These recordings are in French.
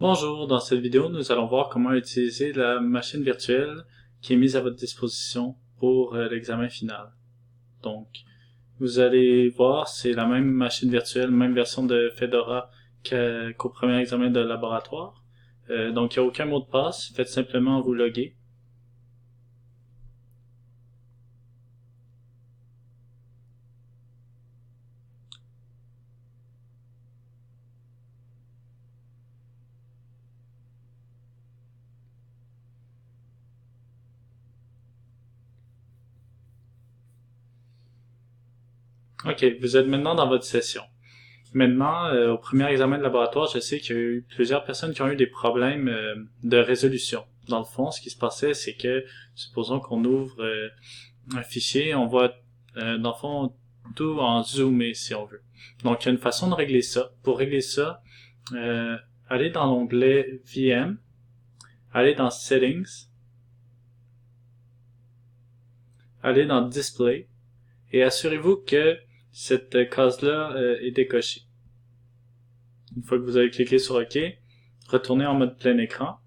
Bonjour, dans cette vidéo, nous allons voir comment utiliser la machine virtuelle qui est mise à votre disposition pour l'examen final. Donc, vous allez voir, c'est la même machine virtuelle, même version de Fedora qu'au premier examen de laboratoire. Donc, il n'y a aucun mot de passe, faites simplement vous loguer. Ok, vous êtes maintenant dans votre session. Maintenant, au premier examen de laboratoire, je sais qu'il y a eu plusieurs personnes qui ont eu des problèmes de résolution. Dans le fond, ce qui se passait, c'est que, supposons qu'on ouvre un fichier, on voit, dans le fond, tout en zoomé, si on veut. Donc, il y a une façon de régler ça. Pour régler ça, allez dans l'onglet VM, allez dans Settings, allez dans Display, et assurez-vous que cette case-là est décochée. Une fois que vous avez cliqué sur OK, retournez en mode plein écran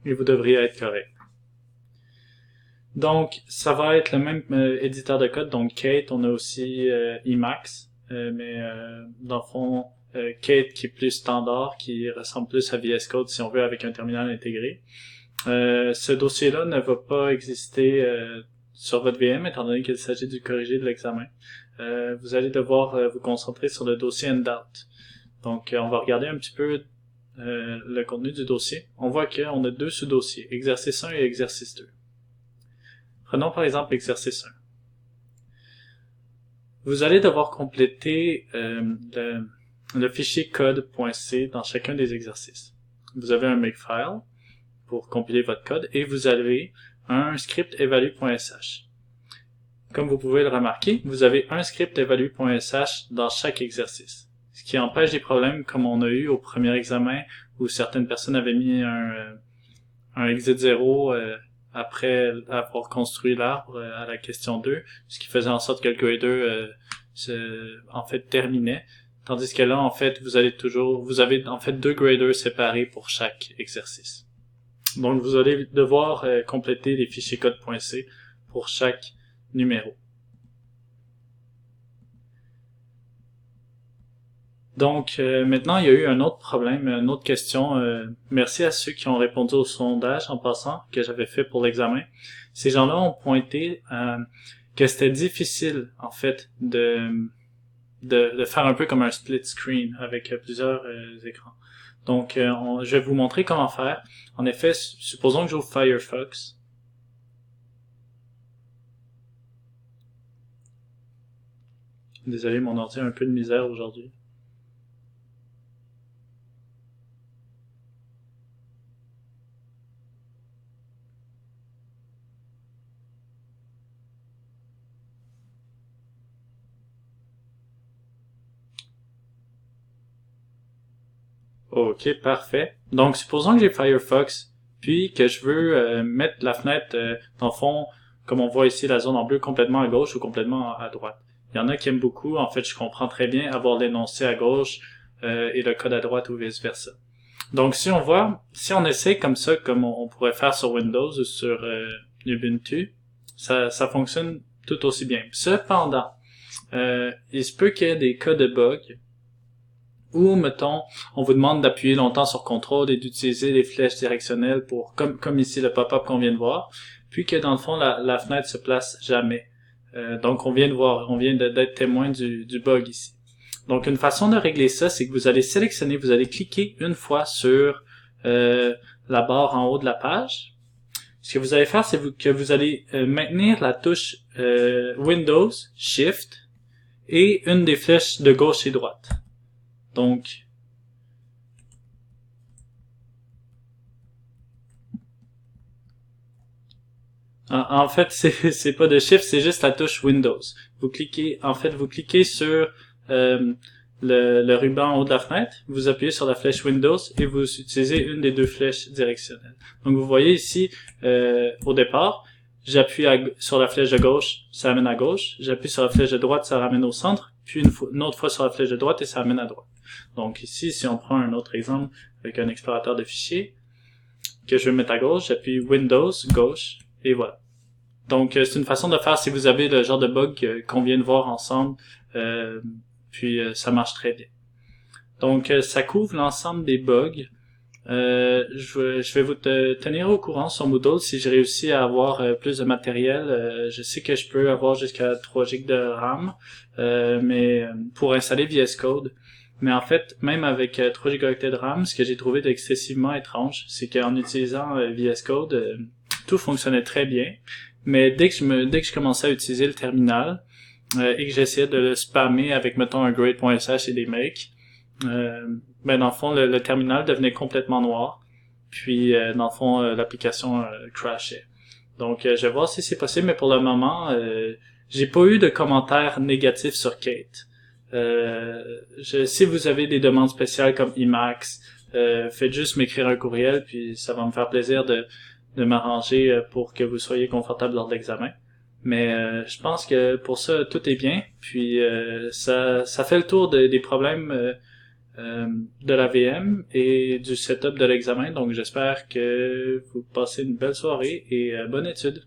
et vous devriez être correct. Donc, ça va être le même éditeur de code. Donc, Kate, on a aussi Emacs, mais dans le fond, Kate qui est plus standard, qui ressemble plus à VS Code si on veut avec un terminal intégré. Ce dossier-là ne va pas exister sur votre VM étant donné qu'il s'agit du corrigé de l'examen. Vous allez devoir vous concentrer sur le dossier Handout. Donc, on va regarder un petit peu le contenu du dossier. On voit qu'on a deux sous-dossiers, exercice 1 et exercice 2. Prenons par exemple exercice 1. Vous allez devoir compléter le fichier code.c dans chacun des exercices. Vous avez un makefile pour compiler votre code et vous avez un script evaluate.sh. Comme vous pouvez le remarquer, vous avez un script evaluate.sh dans chaque exercice. Ce qui empêche des problèmes comme on a eu au premier examen où certaines personnes avaient mis un exit 0 après avoir construit l'arbre à la question 2, ce qui faisait en sorte que le grader en fait terminait. Tandis que là, en fait, vous avez en fait deux graders séparés pour chaque exercice. Donc, vous allez devoir compléter les fichiers code.c pour chaque numéro. Donc, maintenant, il y a eu un autre problème, une autre question. Merci à ceux qui ont répondu au sondage en passant que j'avais fait pour l'examen. Ces gens-là ont pointé que c'était difficile, en fait, de faire un peu comme un split screen avec plusieurs écrans. Donc, je vais vous montrer comment faire. En effet, supposons que j'ouvre Firefox. Désolé, mon ordi a un peu de misère aujourd'hui. Ok, parfait. Donc, supposons que j'ai Firefox, puis que je veux mettre la fenêtre, dans le fond, comme on voit ici, la zone en bleu complètement à gauche ou complètement à droite. Il y en a qui aiment beaucoup. En fait, je comprends très bien avoir l'énoncé à gauche et le code à droite ou vice-versa. Donc, si on essaie comme ça, comme on pourrait faire sur Windows ou sur Ubuntu, ça fonctionne tout aussi bien. Cependant, il se peut qu'il y ait des cas de bug ou, mettons, on vous demande d'appuyer longtemps sur CTRL et d'utiliser les flèches directionnelles pour, comme ici le pop-up qu'on vient de voir, puis que dans le fond, la fenêtre se place jamais. Donc, on vient d'être témoin du bug ici. Donc, une façon de régler ça, c'est que vous allez cliquer une fois sur la barre en haut de la page. Ce que vous allez faire, c'est que vous allez maintenir la touche Windows, Shift, et une des flèches de gauche et droite. Donc, en fait, c'est pas de Shift, c'est juste la touche Windows. Vous cliquez sur le ruban en haut de la fenêtre, vous appuyez sur la flèche Windows et vous utilisez une des deux flèches directionnelles. Donc, vous voyez ici, au départ, j'appuie sur la flèche de gauche, ça ramène à gauche. J'appuie sur la flèche de droite, ça ramène au centre. Puis une autre fois sur la flèche de droite et ça ramène à droite. Donc ici, si on prend un autre exemple avec un explorateur de fichiers, que je vais mettre à gauche, j'appuie Windows, gauche, et voilà. Donc c'est une façon de faire si vous avez le genre de bug qu'on vient de voir ensemble, puis ça marche très bien. Donc ça couvre l'ensemble des bugs. Je vais vous tenir au courant sur Moodle si j'ai réussi à avoir plus de matériel. Je sais que je peux avoir jusqu'à 3 GB de RAM, mais pour installer VS Code. Mais en fait, même avec 3 Go de RAM, ce que j'ai trouvé d'excessivement étrange, c'est qu'en utilisant VS Code, tout fonctionnait très bien. Mais dès que je commençais à utiliser le terminal et que j'essayais de le spammer avec, mettons, un grade.sh et des makes, ben dans le fond, le terminal devenait complètement noir. Puis, dans le fond, l'application crashait. Donc, je vais voir si c'est possible, mais pour le moment, j'ai pas eu de commentaires négatifs sur Kate. Si vous avez des demandes spéciales comme Emacs, faites juste m'écrire un courriel, puis ça va me faire plaisir de m'arranger pour que vous soyez confortable lors de l'examen. Mais je pense que pour ça, tout est bien. Puis ça fait le tour des problèmes de la VM et du setup de l'examen. Donc j'espère que vous passez une belle soirée et bonne étude.